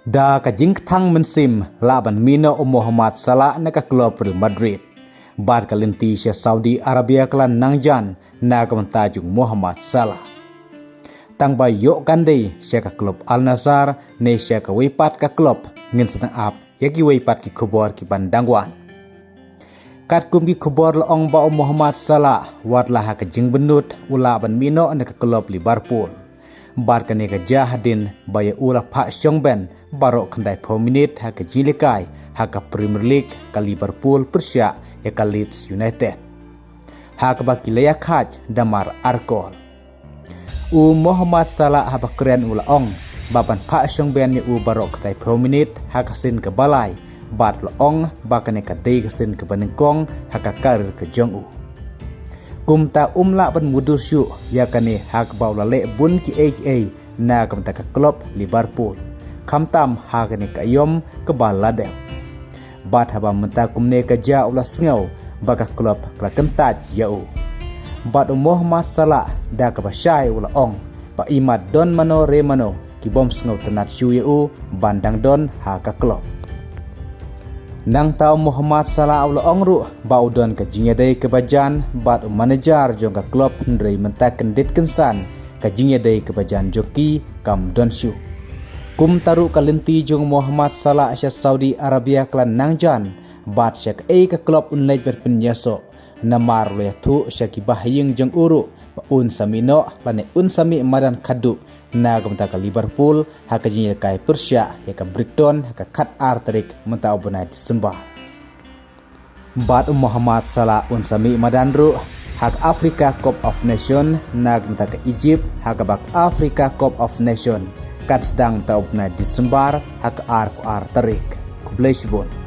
Da kajing thang mensim laban Mino Muhammad Salah na klub Real Madrid. Bad kalinti siya Saudi Arabia klan nangjan na kamantajung Muhammad Salah. Tang ba yok kandai siya ka klub Al Nassr ne siya ka wipat ka klub ngin setang ap yagi wipat ki kubor ki bandangwan. Kat kum ki kubor laong ba Muhammad Salah wat lah kajing benut ulaban Mino na ka klub Liverpool. Bar kane ka jahadin baya ula pak Syongben barok kendai peminit haka jilikai haka Premier League ka Liverpool Persia ya ka Leeds United. Haka baki layak haj damar arkol. Muhammad Salah haba keren ulaong bapan pak Syongben ya barok kendai peminit haka sin ke balai bat laong bakane ka dei ka sin ke banengkong haka karir ke jong kumta umla ban mudur syu yakane hak baula le bun ki aka na kamta ka klub Liverpool kamtam hakane ka yom ke balade bat haba menta kumne ka ja ula sngau baka klub kla kentaj yau bat Muhammad Salah da ka basyai ula ong pa imat don mano re mano ki bom sngau tenat syu yau bandang don ha ka klub nang tau Muhammad Salah ula ongru bau don ka jingadai ke bajan bat manager jong ka klub ndrei mentak kendit kensan ka jingadai ke bajan joki kam don syu kum taru kalenti jong Muhammad Salah asya Saudi Arabia klan nangjan bat syak ka klub unlej berpenyaso namar le thu syaki bahying jong uru un samino lane un sami madan kadu na gamta ka Liverpool haka jinya kai Persia ya ka Brighton haka kat arterik menta obona Desember bat Muhammad Salah un sami madanru hak Africa Cup of Nation na gamta ka Egypt haka bak Africa Cup of Nation kat sedang ta obona Desember haka arterik kubleshbon